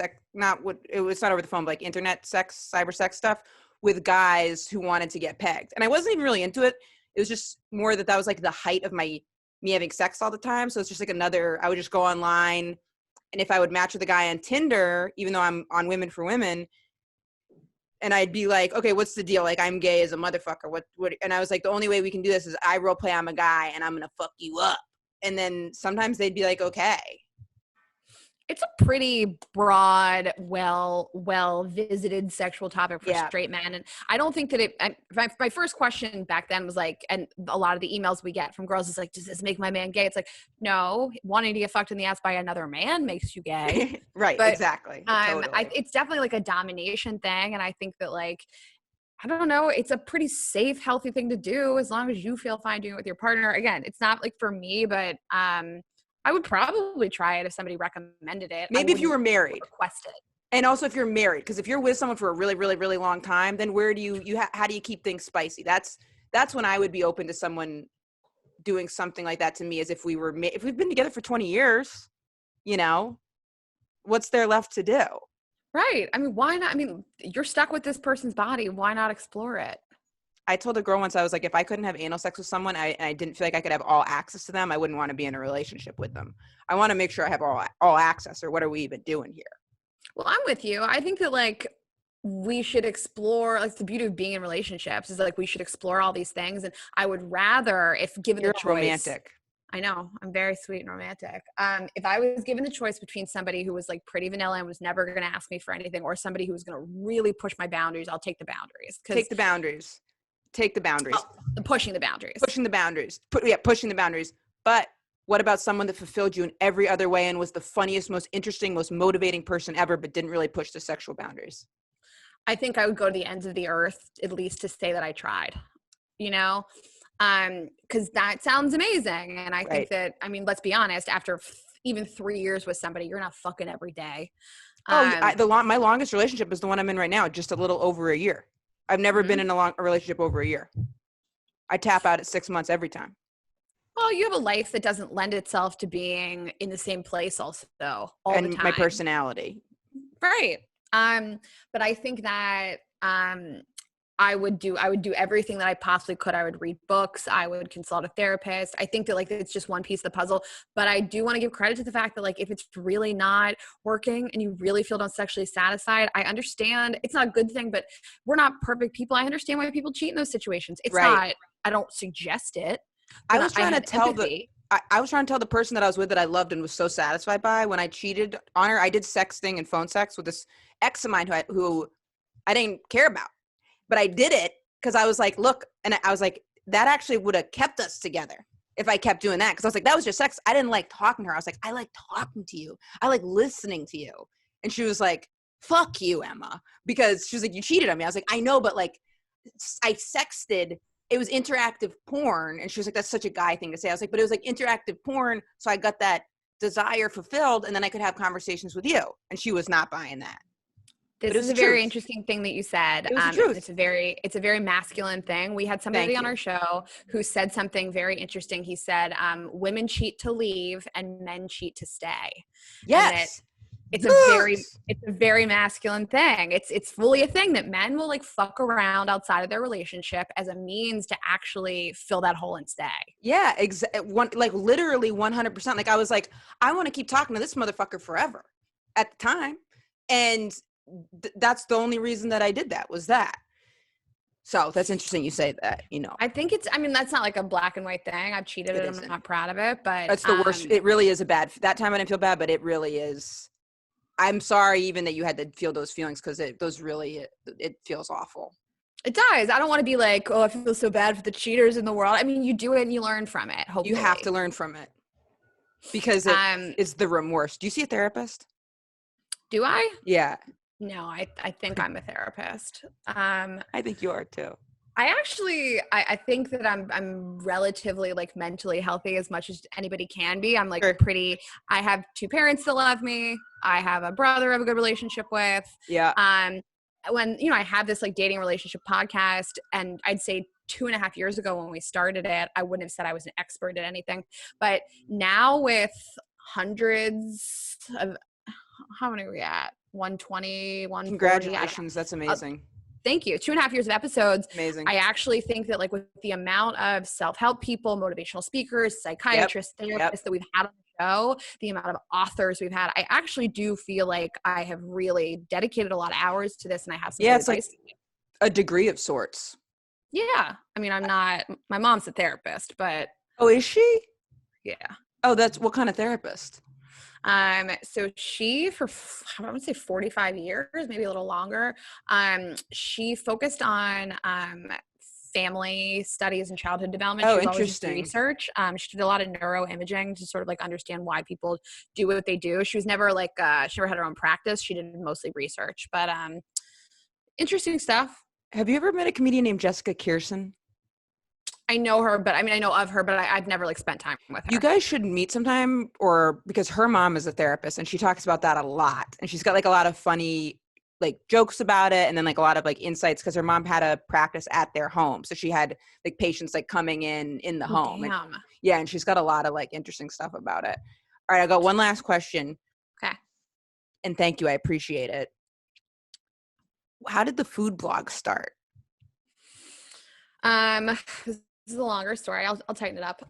over the phone, but like internet sex, cyber sex stuff with guys who wanted to get pegged. And I wasn't even really into it. It was just more that was like the height of me having sex all the time. So it's just like I would just go online, and if I would match with a guy on Tinder, even though I'm on Women for Women, and I'd be like, okay, what's the deal? Like I'm gay as a motherfucker. What? And I was like, the only way we can do this is I role play I'm a guy and I'm going to fuck you up. And then sometimes they'd be like, okay. It's a pretty broad, well visited sexual topic for straight men. And I don't think that my first question back then was like, and a lot of the emails we get from girls is like, does this make my man gay? It's like, no, wanting to get fucked in the ass by another man makes you gay. Right. But, exactly. Totally. It's definitely like a domination thing. And I think that like, I don't know, it's a pretty safe, healthy thing to do as long as you feel fine doing it with your partner. Again, it's not like for me, but I would probably try it if somebody recommended it. Maybe if you were married. Request it. And also if you're married, because if you're with someone for a really, really, really long time, then where do how do you keep things spicy? That's when I would be open to someone doing something like that to me, as if we've been together for 20 years, you know, what's there left to do? Right. I mean, why not? I mean, you're stuck with this person's body. Why not explore it? I told a girl once, I was like, if I couldn't have anal sex with someone, and I didn't feel like I could have all access to them, I wouldn't want to be in a relationship with them. I want to make sure I have all access, or what are we even doing here? Well, I'm with you. I think that like we should explore, like the beauty of being in relationships is like we should explore all these things. And I would rather, if given the choice. Romantic. I know, I'm very sweet and romantic. If I was given the choice between somebody who was like pretty vanilla and was never going to ask me for anything, or somebody who was going to really push my boundaries, I'll take the boundaries. Take the boundaries. Pushing the boundaries. Pushing the boundaries. Pushing the boundaries. But what about someone that fulfilled you in every other way and was the funniest, most interesting, most motivating person ever, but didn't really push the sexual boundaries? I think I would go to the ends of the earth, at least to say that I tried, you know? Because that sounds amazing. And I think that, I mean, let's be honest, after even 3 years with somebody, you're not fucking every day. My longest relationship is the one I'm in right now, just a little over a year. I've never been in a relationship over a year. I tap out at 6 months every time. Well, you have a life that doesn't lend itself to being in the same place also all the time. My personality. Right. But I think that I would do everything that I possibly could. I would read books. I would consult a therapist. I think that like it's just one piece of the puzzle, but I do want to give credit to the fact that like if it's really not working and you really feel not sexually satisfied, I understand it's not a good thing, but we're not perfect people. I understand why people cheat in those situations. It's not, I don't suggest it. I was trying to tell empathy. I was trying to tell the person that I was with that I loved and was so satisfied by when I cheated on her. I did sexting and phone sex with this ex of mine who I didn't care about. But I did it because I was like, look, and I was like, that actually would have kept us together if I kept doing that. Because I was like, that was just sex. I didn't like talking to her. I was like, I like talking to you. I like listening to you. And she was like, fuck you, Emma. Because she was like, you cheated on me. I was like, I know, but like, I sexted. It was interactive porn. And she was like, that's such a guy thing to say. I was like, but it was like interactive porn. So I got that desire fulfilled. And then I could have conversations with you. And she was not buying that. This is a very interesting thing that you said. It was the truth. It's a very masculine thing. We had somebody on our show who said something very interesting. He said, women cheat to leave and men cheat to stay. Yes. It's a very masculine thing. It's fully a thing that men will like fuck around outside of their relationship as a means to actually fill that hole and stay. Yeah, like literally 100%. Like I was like, I want to keep talking to this motherfucker forever at the time. And that's the only reason that I did that was that. So that's interesting you say that, you know. I think that's not like a black and white thing. I've cheated and I'm not proud of it, but that's the worst. It really is that time I didn't feel bad, but it really is. I'm sorry even that you had to feel those feelings because it feels awful. It does. I don't want to be like, oh, I feel so bad for the cheaters in the world. I mean, you do it and you learn from it. Hopefully. You have to learn from it because it's the remorse. Do you see a therapist? Do I? Yeah. No, I think I'm a therapist. I think you are too. I think that I'm relatively like mentally healthy as much as anybody can be. I'm like I have 2 parents that love me. I have a brother I have a good relationship with. Yeah. When, you know, I have this like dating relationship podcast, and I'd say 2.5 years ago when we started it, I wouldn't have said I was an expert at anything. But now with hundreds of, how many are we at? 120, 140. Congratulations. That's amazing. Thank you. 2.5 years of episodes. Amazing. I actually think that like with the amount of self-help people, motivational speakers, psychiatrists, therapists that we've had on the show, the amount of authors we've had, I actually do feel like I have really dedicated a lot of hours to this, and I have some it's like a degree of sorts. Yeah. I mean, my mom's a therapist, but. Oh, is she? Yeah. Oh, that's what kind of therapist? So she, for I would say 45 years, maybe a little longer, she focused on family studies and childhood development. Oh, she was interesting. Always research. She did a lot of neuroimaging to sort of like understand why people do what they do. She was never like she never had her own practice. She did mostly research, but interesting stuff. Have you ever met a comedian named Jessica Kirson? I know her, but I mean, I know of her, but I've never like spent time with her. You guys should meet sometime, or because her mom is a therapist and she talks about that a lot, and she's got like a lot of funny like jokes about it, and then like a lot of like insights because her mom had a practice at their home, so she had like patients like coming in the home. Damn. And she's got a lot of like interesting stuff about it. All right, I got one last question. Okay. And thank you, I appreciate it. How did the food blog start? This is a longer story. I'll tighten it up.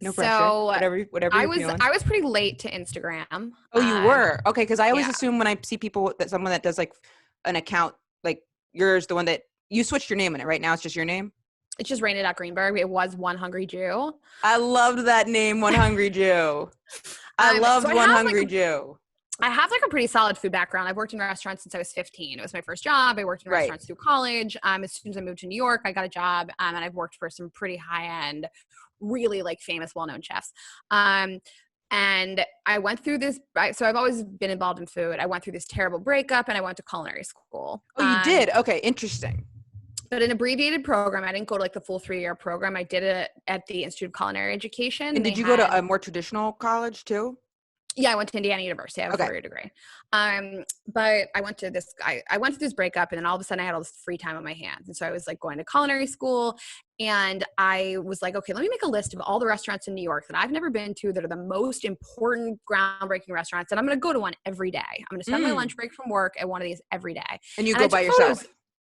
No pressure. So whatever I was pretty late to Instagram. Oh, you were? Okay, because I always assume when I see people that someone that does like an account like yours, the one that you switched your name in it. Right now, it's just your name. It's just Rayna Greenberg. It was One Hungry Jew. I loved that name, One Hungry Jew. I loved One Hungry Jew. I have like a pretty solid food background. I've worked in restaurants since I was 15. It was my first job. I worked in restaurants through college. As soon as I moved to New York, I got a job, and I've worked for some pretty high-end, really like famous, well-known chefs. And I went through this. So I've always been involved in food. I went through this terrible breakup, and I went to culinary school. Oh, you did? Okay, interesting. But an abbreviated program. I didn't go to like the full 3-year program. I did it at the Institute of Culinary Education. And did you go to a more traditional college too? Yeah, I went to Indiana University. I have a 4-year degree. But I went to this breakup, and then all of a sudden I had all this free time on my hands. And so I was like going to culinary school, and I was like, okay, let me make a list of all the restaurants in New York that I've never been to that are the most important groundbreaking restaurants. And I'm going to go to one every day. I'm going to spend my lunch break from work at one of these every day. And you go by yourself?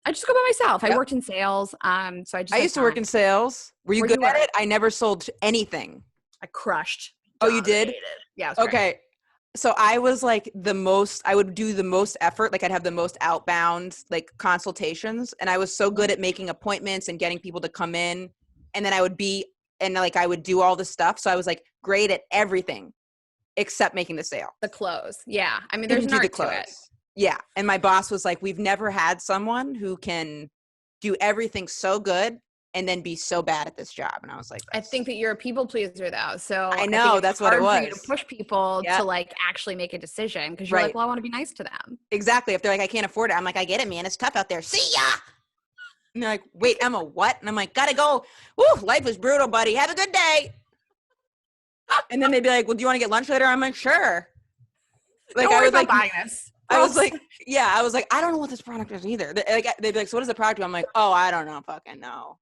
I just go by myself. Yep. I worked in sales. So I used to work in sales. Were you good at it? I never sold anything. I crushed. Oh, you did? Yeah. It was okay. Great. So I was like I would do the most effort. Like I'd have the most outbound like consultations. And I was so good at making appointments and getting people to come in. And then I would do all the stuff. So I was like great at everything except making the sale. The close. Yeah. I mean, there's an art to it. Yeah. And my boss was like, we've never had someone who can do everything so good and then be so bad at this job. And I was like, I think that you're a people pleaser though. So I know that's what it was. For you to push people to like actually make a decision because you're like, well, I want to be nice to them. Exactly. If they're like, I can't afford it. I'm like, I get it, man. It's tough out there. See ya. And they're like, wait, Emma, what? And I'm like, gotta go. Woo, life is brutal, buddy. Have a good day. And then they'd be like, well, do you want to get lunch later? I'm like, sure. Like, I was like, buying this. I was like, I don't know what this product is either. They'd be like, so what is the product? I'm like, oh, I don't know. Fucking no.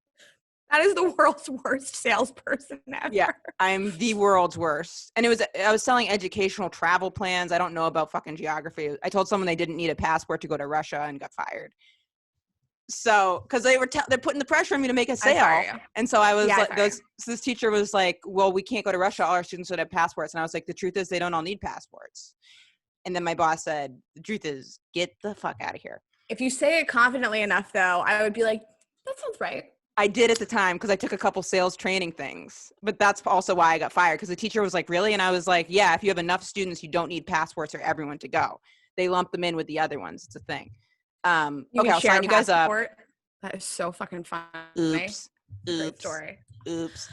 That is the world's worst salesperson ever. Yeah, I'm the world's worst. And I was selling educational travel plans. I don't know about fucking geography. I told someone they didn't need a passport to go to Russia and got fired. So, because they're putting the pressure on me to make a sale. And so I was this teacher was like, well, we can't go to Russia. All our students would have passports. And I was like, the truth is they don't all need passports. And then my boss said, the truth is get the fuck out of here. If you say it confidently enough though, I would be like, that sounds right. I did at the time because I took a couple sales training things, but that's also why I got fired because the teacher was like, really? And I was like, yeah, if you have enough students, you don't need passports for everyone to go. They lump them in with the other ones. It's a thing. Okay, I'll sign you guys up. That is so fucking fun. Oops. Great story. Oops.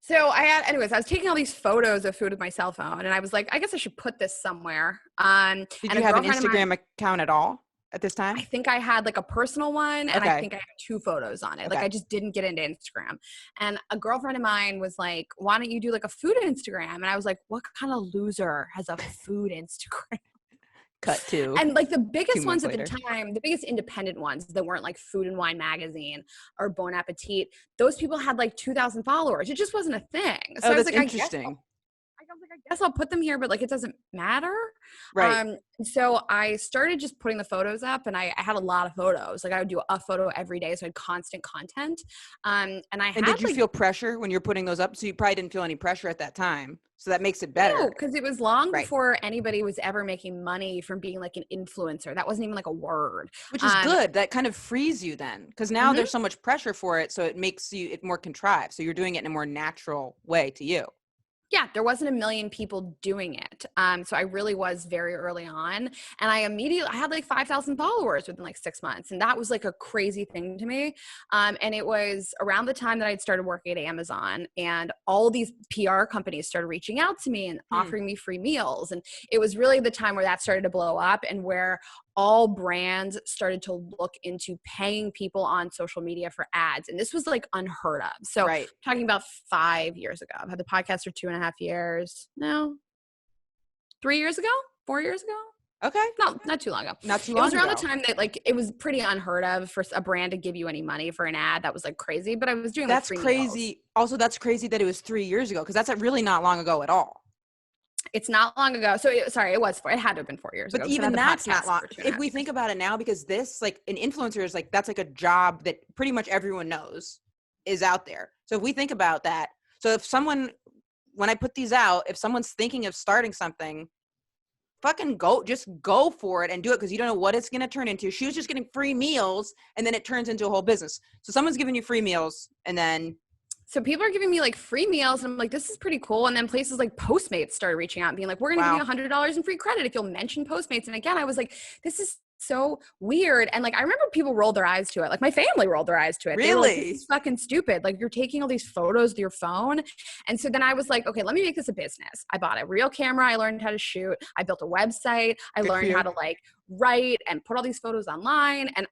So I was taking all these photos of food with my cell phone and I was like, I guess I should put this somewhere. Did you have an Instagram account at all? At this time? I think I had like a personal one and I think I had 2 photos on it. Like I just didn't get into Instagram. And a girlfriend of mine was like, why don't you do like a food Instagram? And I was like, what kind of loser has a food Instagram? Cut to. And like the biggest ones at the time, the biggest independent ones that weren't like Food and Wine magazine or Bon Appetit, those people had like 2,000 followers. It just wasn't a thing. So I was like, interesting. I guess I'll put them here, but like it doesn't matter. Right. So I started just putting the photos up and I had a lot of photos. Like I would do a photo every day. So I had constant content. And did you feel pressure when you're putting those up? So you probably didn't feel any pressure at that time. So that makes it better. No, because it was long before anybody was ever making money from being like an influencer. That wasn't even like a word. Which is good. That kind of frees you then. Because now there's so much pressure for it. So it makes it more contrived. So you're doing it in a more natural way to you. Yeah, there wasn't a million people doing it. So I really was very early on. And I had like 5,000 followers within like 6 months. And that was like a crazy thing to me. And it was around the time that I'd started working at Amazon and all these PR companies started reaching out to me and offering me free meals. And it was really the time where that started to blow up and where all brands started to look into paying people on social media for ads. And this was like unheard of. So talking about 5 years ago, I've had the podcast for 2.5 years. No, 3 years ago, 4 years ago. Okay. No, not too long ago. Not too long ago. It was around the time that like, it was pretty unheard of for a brand to give you any money for an ad. That was like crazy, but I was doing that's crazy. Meals. Also, that's crazy that it was 3 years ago. Cause that's really not long ago at all. It's not long ago. So it had to have been 4 years ago. But even that's not long. If we think about it now, because this, like an influencer is like, that's like a job that pretty much everyone knows is out there. So if we think about that, so when I put these out, if someone's thinking of starting something, fucking just go for it and do it. Cause you don't know what it's going to turn into. She was just getting free meals and then it turns into a whole business. So someone's giving you free meals and then so people are giving me like free meals and I'm like, this is pretty cool. And then places like Postmates started reaching out and being like, we're going to give you $100 in free credit if you'll mention Postmates. And again, I was like, this is so weird. And like, I remember people rolled their eyes to it. Like my family rolled their eyes to it. Really? They were like, this is fucking stupid. Like you're taking all these photos with your phone. And so then I was like, okay, let me make this a business. I bought a real camera. I learned how to shoot. I built a website. I learned how to like write and put all these photos online. And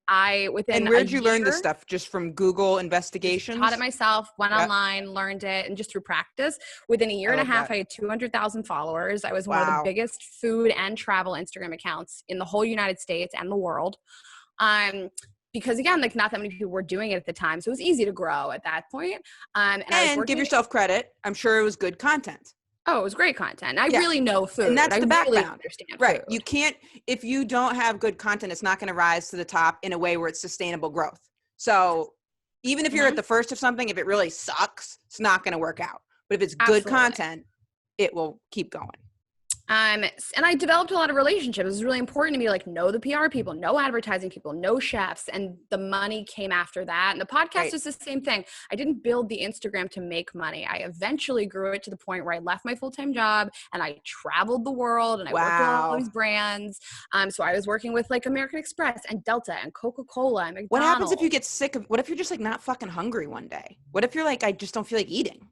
within And a where'd you learn this year, stuff? Just from Google investigations? taught it myself, went Yep. online, learned it, and just through practice. Within a year and a love half, that. I had 200,000 followers. I was one of the Wow. biggest food and travel Instagram accounts in the whole United States and the world. Because again, like not that many people were doing it at the time. So it was easy to grow at that point. And I was And working, give yourself credit. I'm sure it was good content. oh, it was great content. I Yeah. really know food. And that's I the really background. understand Right. food. You can't, if you don't have good content, it's not going to rise to the top in a way where it's sustainable growth. So even if you're at the first of something, if it really sucks, it's not going to work out. But if it's good Absolutely. content, it will keep going. And I developed a lot of relationships. It was really important to me to like know the PR people, know advertising people, know chefs, and the money came after that. And the podcast Right. is the same thing. I didn't build the Instagram to make money. I eventually grew it to the point where I left my full-time job and I traveled the world and I worked with all Wow. these brands. So I was working with like American Express and Delta and Coca-Cola and McDonald's. What happens if you get sick of, what if you're just like not fucking hungry one day? What if you're like, I just don't feel like eating?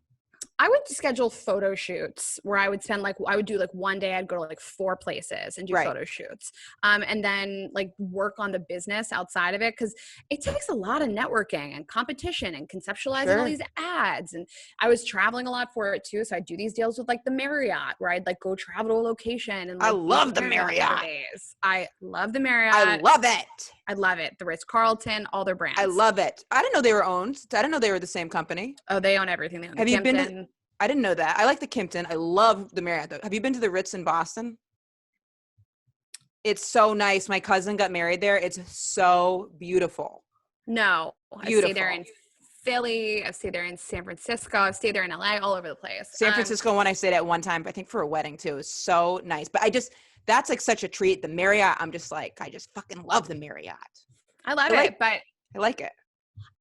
I would schedule photo shoots where I would spend I would do like one day I'd go to like 4 places and do Right. photo shoots. And then like work on the business outside of it. Cause it takes a lot of networking and competition and conceptualizing all Sure. these ads. And I was traveling a lot for it too. So I'd do these deals with like the Marriott where I'd like go travel to a location and I like, be love at the for Marriott. days. I love the Marriott. I love it. I love it. The Ritz-Carlton, all their brands. I love it. I didn't know they were owned. I didn't know they were the same company. Oh, they own everything. They own Have the you been to- Kimpton. I didn't know that. I like the Kimpton. I love the Marriott though. Have you been to the Ritz in Boston? It's so nice. My cousin got married there. It's so beautiful. No, I stayed there Beautiful. in Philly. I've stayed there in San Francisco. I've stayed there in LA, all over the place. San Francisco one I stayed at one time, I think for a wedding too. It was so nice. But that's like such a treat. The Marriott, I'm just like, I just fucking love the Marriott. I love I it, like- but I like it.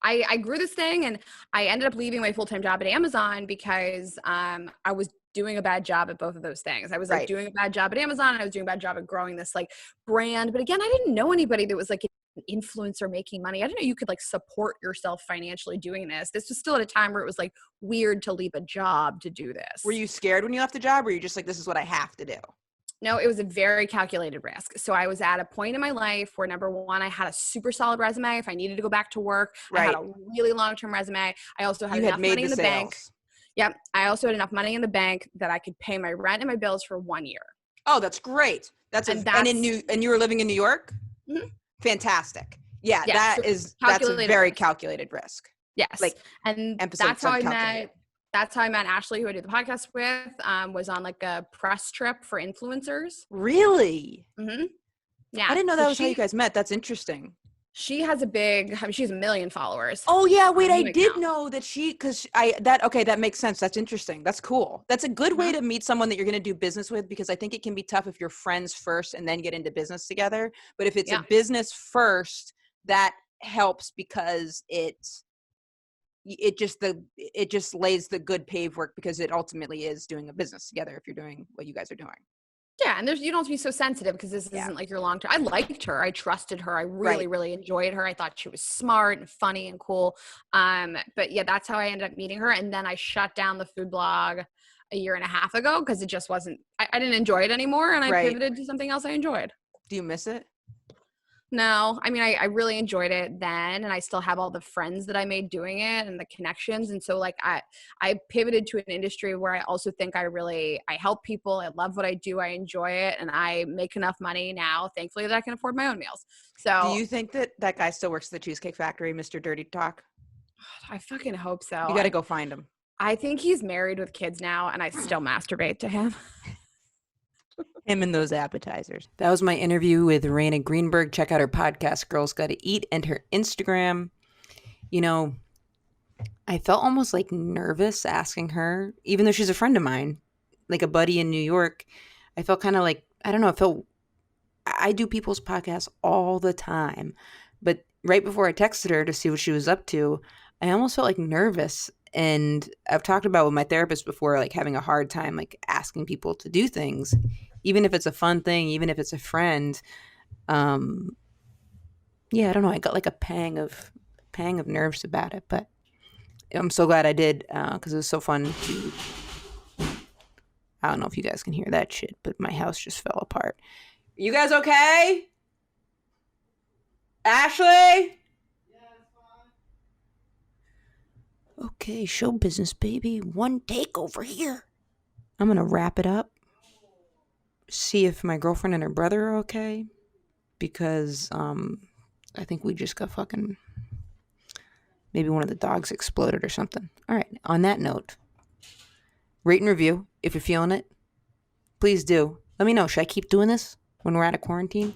I grew this thing and I ended up leaving my full-time job at Amazon because I was doing a bad job at both of those things. I was like Right. doing a bad job at Amazon and I was doing a bad job at growing this like brand. But again, I didn't know anybody that was like an influencer making money. I didn't know you could like support yourself financially doing this. This was still at a time where it was like weird to leave a job to do this. Were you scared when you left the job? Or were you just like, this is what I have to do? No, it was a very calculated risk. So I was at a point in my life where number one, I had a super solid resume. If I needed to go back to work, I had Right. a really long-term resume. I also had You enough had made money the in the bank. sales. Yep. I also had enough money in the bank that I could pay my rent and my bills for 1 year. Oh, that's great. And you were living in New York? Mhm. Fantastic. Yeah, Yeah, so that's a calculated very risk. calculated risk. Yes. Like, and emphasis that's how on I calculated. met Ashley, who I do the podcast with, was on like a press trip for influencers. Really? Mm-hmm. Yeah. I didn't know So that was how you guys met. That's interesting. She has she's 1 million followers. Oh yeah, wait, I New did account. know that that makes sense. That's interesting. That's cool. That's a good way to meet someone that you're going to do business with, because I think it can be tough if you're friends first and then get into business together. But if it's a business first, that helps because it just lays the good paved work, because it ultimately is doing a business together if you're doing what you guys are doing. Yeah, and you don't have to be so sensitive because this isn't like your long term. I liked her. I trusted her. I really, Right. really enjoyed her. I thought she was smart and funny and cool. But yeah, that's how I ended up meeting her. And then I shut down the food blog a year and a half ago because it just wasn't, I didn't enjoy it anymore. And I Right. pivoted to something else I enjoyed. Do you miss it? No, I mean, I really enjoyed it then, and I still have all the friends that I made doing it and the connections. And so like I pivoted to an industry where I also think I help people. I love what I do. I enjoy it. And I make enough money now, thankfully, that I can afford my own meals. So Do you think that guy still works at the Cheesecake Factory, Mr. Dirty Talk? I fucking hope so. You got to go find him. I think he's married with kids now, and I still masturbate to him. Him and those appetizers. That was my interview with Rayna Greenberg. Check out her podcast, Girls Gotta Eat, and her Instagram. You know, I felt almost like nervous asking her, even though she's a friend of mine, like a buddy in New York. I felt kind of like, I don't know, I do people's podcasts all the time. But right before I texted her to see what she was up to, I almost felt like nervous. And I've talked about with my therapist before, like having a hard time like asking people to do things, even if it's a fun thing, even if it's a friend. Yeah, I don't know. I got like a pang of nerves about it, but I'm so glad I did, because it was so fun to. I don't know if you guys can hear that shit, but my house just fell apart. You guys okay? Ashley? Okay, show business, baby. One take over here. I'm gonna wrap it up. See if my girlfriend and her brother are okay. Because, I think we just got fucking... Maybe one of the dogs exploded or something. All right, on that note, rate and review if you're feeling it. Please do. Let me know. Should I keep doing this when we're out of quarantine?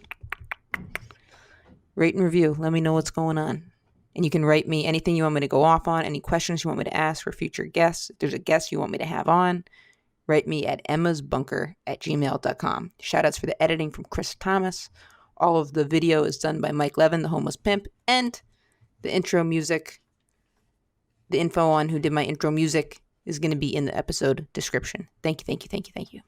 Rate and review. Let me know what's going on. And you can write me anything you want me to go off on, any questions you want me to ask for future guests. If there's a guest you want me to have on, write me at emmasbunker@gmail.com. Shoutouts for the editing from Chris Thomas. All of the video is done by Mike Levin, the homeless pimp, and the intro music. The info on who did my intro music is going to be in the episode description. Thank you, thank you, thank you, thank you.